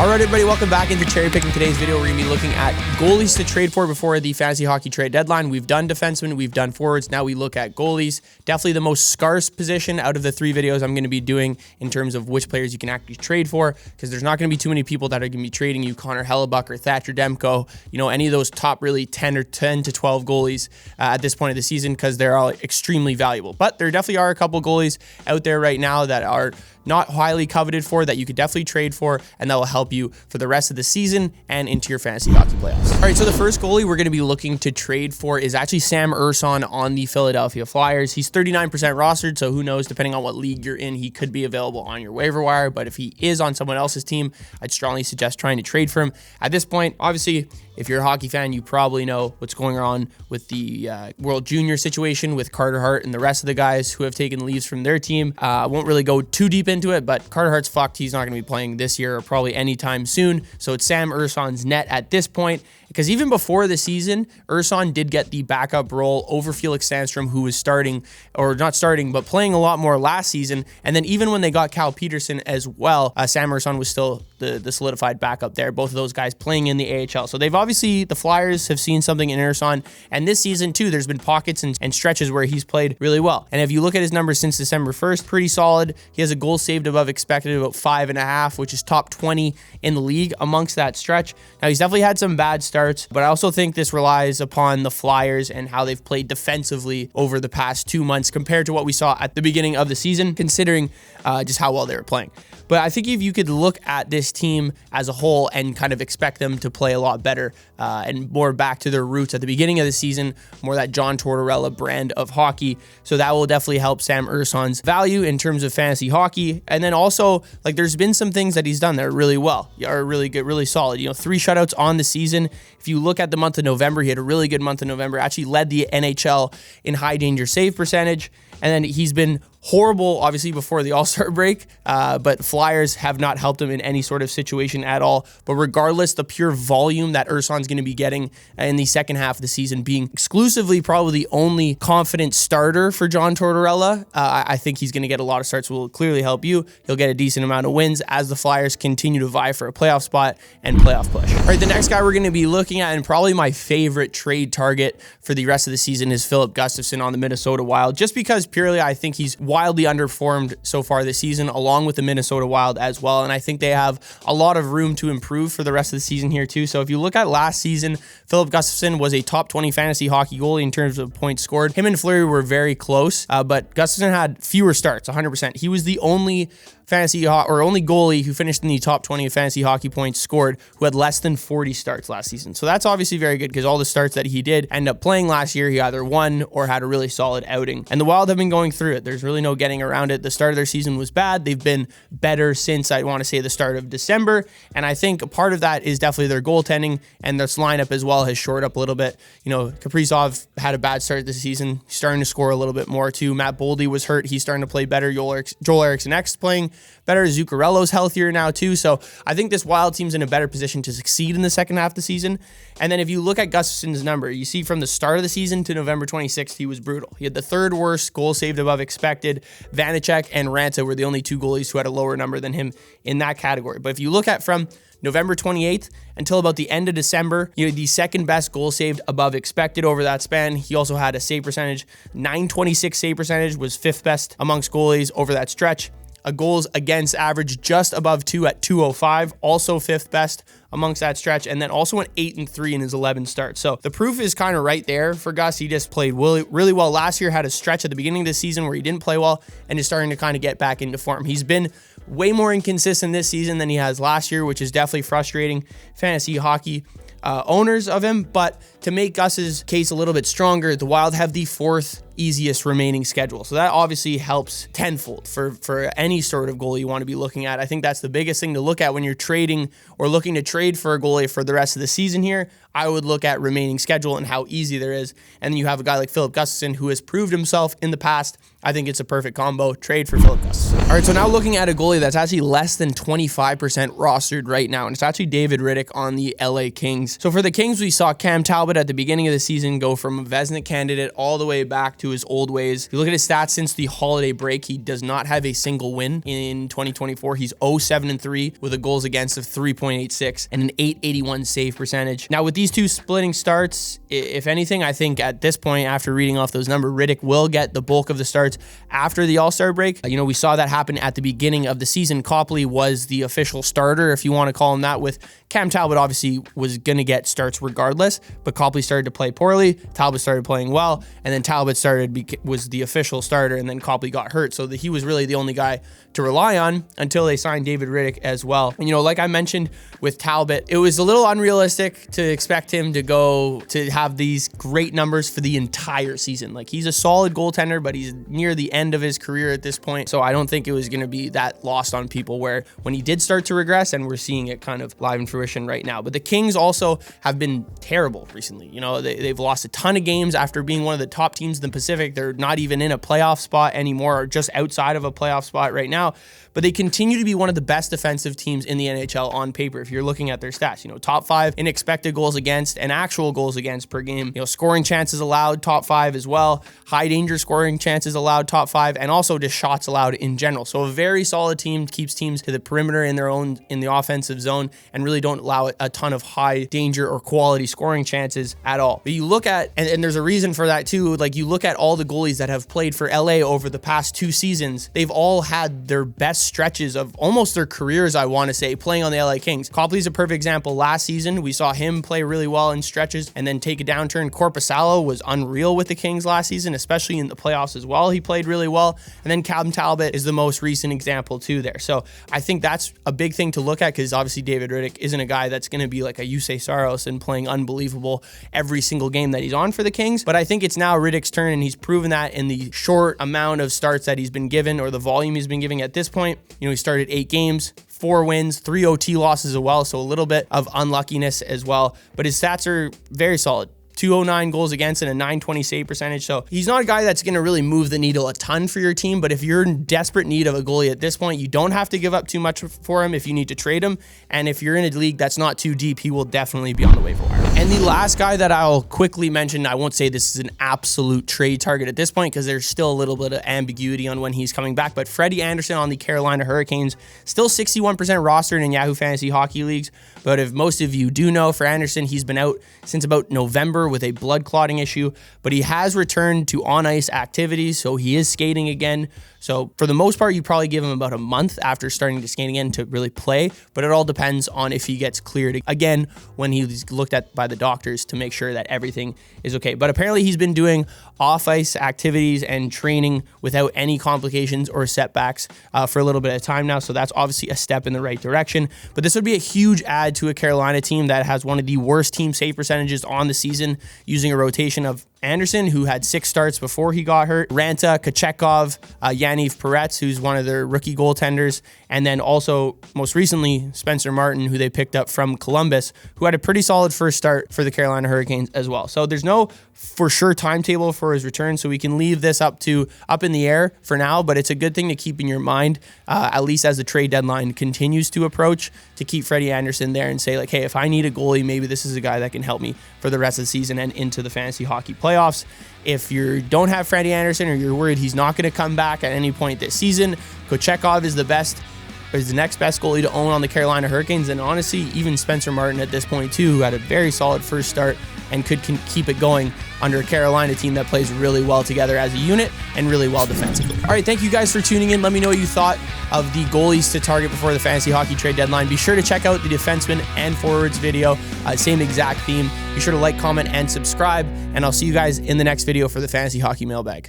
All right, everybody, welcome back into Cherry Picking. Today's video, we're going to be looking at goalies to trade for before the fantasy hockey trade deadline. We've done defensemen, we've done forwards. Now we look at goalies. Definitely the most scarce position out of the three videos I'm going to be doing in terms of which players you can actually trade for, because there's not going to be too many people that are going to be trading you Connor Hellebuck or Thatcher Demko, any of those top really 10 to 12 goalies at this point of the season, because they're all extremely valuable. But there definitely are a couple goalies out there right now that are not highly coveted for, that you could definitely trade for, and that will help you for the rest of the season and into your fantasy hockey playoffs. All right, so the first goalie we're going to be looking to trade for is actually Sam Ersson on the Philadelphia Flyers. He's 39% rostered, so who knows, depending on what league you're in, he could be available on your waiver wire. But if he is on someone else's team, I'd strongly suggest trying to trade for him. At this point, obviously, if you're a hockey fan, you probably know what's going on with the World Junior situation with Carter Hart and the rest of the guys who have taken leaves from their team. I won't really go too deep into it, but Carter Hart's fucked. He's not going to be playing this year or probably anytime soon. So it's Sam Ersson's net at this point. Because even before the season, Ersson did get the backup role over Felix Sandstrom, who was starting, or not starting, but playing a lot more last season. And then even when they got Cal Peterson as well, Sam Ersson was still the solidified backup there. Both of those guys playing in the AHL. So they've obviously, the Flyers have seen something in Ersson. And this season too, there's been pockets and stretches where he's played really well. And if you look at his numbers since December 1st, pretty solid. He has a goal saved above expected, about 5.5, which is top 20 in the league amongst that stretch. Now he's definitely had some bad starts, but I also think this relies upon the Flyers and how they've played defensively over the past 2 months compared to what we saw at the beginning of the season, considering just how well they were playing. But I think if you could look at this team as a whole and kind of expect them to play a lot better and more back to their roots at the beginning of the season, more that John Tortorella brand of hockey. So that will definitely help Sam Ersson's value in terms of fantasy hockey. And then also, like, there's been some things that he's done that are really well, are really good, really solid. 3 shutouts on the season. If you look at the month of November, he had a really good month of November, actually led the NHL in high danger save percentage. And then he's been horrible, obviously, before the All-Star break, but Flyers have not helped him in any sort of situation at all. But regardless, the pure volume that Ersson's going to be getting in the second half of the season, being exclusively probably the only confident starter for John Tortorella, I think he's going to get a lot of starts, will clearly help you. He'll get a decent amount of wins as the Flyers continue to vie for a playoff spot and playoff push. All right, the next guy we're going to be looking at, and probably my favorite trade target for the rest of the season, is Filip Gustavsson on the Minnesota Wild, just because purely I think he's wildly underperformed so far this season, along with the Minnesota Wild as well. And I think they have a lot of room to improve for the rest of the season here too. So if you look at last season, Filip Gustavsson was a top 20 fantasy hockey goalie in terms of points scored. Him and Fleury were very close, but Gustavsson had fewer starts, 100%. He was the only only goalie who finished in the top 20 of fantasy hockey points scored who had less than 40 starts last season. So that's obviously very good, because all the starts that he did end up playing last year, he either won or had a really solid outing. And the Wild have been going through it. There's really no getting around it. The start of their season was bad. They've been better since, I want to say, the start of December. And I think a part of that is definitely their goaltending, and this lineup as well has shored up a little bit. Kaprizov had a bad start this season. He's starting to score a little bit more too. Matt Boldy was hurt. He's starting to play better. Joel Eriksson X playing better. Zuccarello's healthier now too. So I think this Wild team's in a better position to succeed in the second half of the season. And then if you look at Gustafsson's number, you see from the start of the season to November 26th, he was brutal. He had the third worst goal saved above expected. Vanacek and Ranta were the only two goalies who had a lower number than him in that category. But if you look at from November 28th until about the end of December, the second best goal saved above expected over that span. He also had a save percentage, 926 save percentage, was 5th best amongst goalies over that stretch. A goals against average just above 2 at 205, also 5th best amongst that stretch, and then also went 8-3 in his 11 starts. So the proof is kind of right there for Gus. He just played really well last year, had a stretch at the beginning of the season where he didn't play well, and is starting to kind of get back into form. He's been way more inconsistent this season than he has last year, which is definitely frustrating fantasy hockey owners of him. But to make Gus's case a little bit stronger, the Wild have the 4th easiest remaining schedule. So that obviously helps tenfold for any sort of goalie you want to be looking at. I think that's the biggest thing to look at when you're trading or looking to trade for a goalie for the rest of the season here. I would look at remaining schedule and how easy there is. And then you have a guy like Filip Gustavsson who has proved himself in the past. I think it's a perfect combo. Trade for Filip Gustavsson. All right, so now looking at a goalie that's actually less than 25% rostered right now, and it's actually David Rittich on the LA Kings. So for the Kings, we saw Cam Talbot at the beginning of the season go from a Vezina candidate all the way back to to his old ways. If you look at his stats since the holiday break, he does not have a single win in 2024. He's 0-7-3 with a goals against of 3.86 and an 881 save percentage. Now with these two splitting starts, if anything, I think at this point, after reading off those numbers, Rittich will get the bulk of the starts after the All-Star break. You know, we saw that happen at the beginning of the season. Copley was the official starter, if you want to call him that, with Cam Talbot obviously was going to get starts regardless, but Copley started to play poorly, Talbot started playing well, and then Talbot was the official starter, and then Copley got hurt, so he was really the only guy to rely on until they signed David Rittich as well. And, you know, like I mentioned with Talbot, it was a little unrealistic to expect him to have these great numbers for the entire season. Like, he's a solid goaltender, but he's near the end of his career at this point, so I don't think it was going to be that lost on people where when he did start to regress, and we're seeing it kind of live in fruition right now. But the Kings also have been terrible recently. You know, they've lost a ton of games after being one of the top teams in the Pacific. They're not even in a playoff spot anymore, or just outside of a playoff spot right now, but they continue to be one of the best defensive teams in the NHL on paper. If you're looking at their stats, you know, top 5 in expected goals against and actual goals against per game, you know, scoring chances allowed, top 5 as well, high danger scoring chances allowed, top 5, and also just shots allowed in general. So a very solid team, keeps teams to the perimeter in the offensive zone, and really don't allow a ton of high danger or quality scoring chances at all. But you look at, and there's a reason for that too, like you look at all the goalies that have played for LA over the past 2 seasons, they've all had their best stretches of almost their careers, I want to say, playing on the LA Kings. Copley's a perfect example. Last season, we saw him play really well in stretches and then take a downturn. Korpisalo was unreal with the Kings last season, especially in the playoffs as well. He played really well. And then Cam Talbot is the most recent example too there. So I think that's a big thing to look at, because obviously David Rittich isn't a guy that's going to be like a Jussi Saros and playing unbelievable every single game that he's on for the Kings. But I think it's now Rittich's turn, and he's proven that in the short amount of starts that he's been given, or the volume he's been giving at this point. You know, he started 8 games, 4 wins, 3 OT losses as well, so a little bit of unluckiness as well. But his stats are very solid. 209 goals against and a 920 save percentage. So he's not a guy that's going to really move the needle a ton for your team, but if you're in desperate need of a goalie at this point, you don't have to give up too much for him if you need to trade him. And if you're in a league that's not too deep, he will definitely be on the waiver wire. And the last guy that I'll quickly mention, I won't say this is an absolute trade target at this point, because there's still a little bit of ambiguity on when he's coming back, but Freddie Andersen on the Carolina Hurricanes, still 61% rostered in Yahoo Fantasy Hockey Leagues. But if most of you do know, for Andersen, he's been out since about November with a blood clotting issue, but he has returned to on-ice activities, so he is skating again. So for the most part, you probably give him about a month after starting to skate again to really play, but it all depends on if he gets cleared again when he's looked at by the doctors to make sure that everything is okay. But apparently he's been doing off-ice activities and training without any complications or setbacks for a little bit of time now, so that's obviously a step in the right direction. But this would be a huge add to a Carolina team that has one of the worst team save percentages on the season, using a rotation of Andersen, who had 6 starts before he got hurt, Ranta, Kochekov, Yaniv Peretz, who's one of their rookie goaltenders, and then also most recently Spencer Martin, who they picked up from Columbus, who had a pretty solid first start for the Carolina Hurricanes as well. So there's no for sure timetable for his return, so we can leave this up in the air for now, but it's a good thing to keep in your mind, at least as the trade deadline continues to approach, to keep Freddie Andersen there and say, like, hey, if I need a goalie, maybe this is a guy that can help me for the rest of the season and into the fantasy hockey playoffs. If you don't have Freddie Andersen, or you're worried he's not going to come back at any point this season, Kochekov is the next best goalie to own on the Carolina Hurricanes, and honestly, even Spencer Martin at this point too, who had a very solid first start and could keep it going under a Carolina team that plays really well together as a unit and really well defensively. All right, thank you guys for tuning in. Let me know what you thought of the goalies to target before the fantasy hockey trade deadline. Be sure to check out the defenseman and forwards video, same exact theme. Be sure to like, comment, and subscribe, and I'll see you guys in the next video for the fantasy hockey mailbag.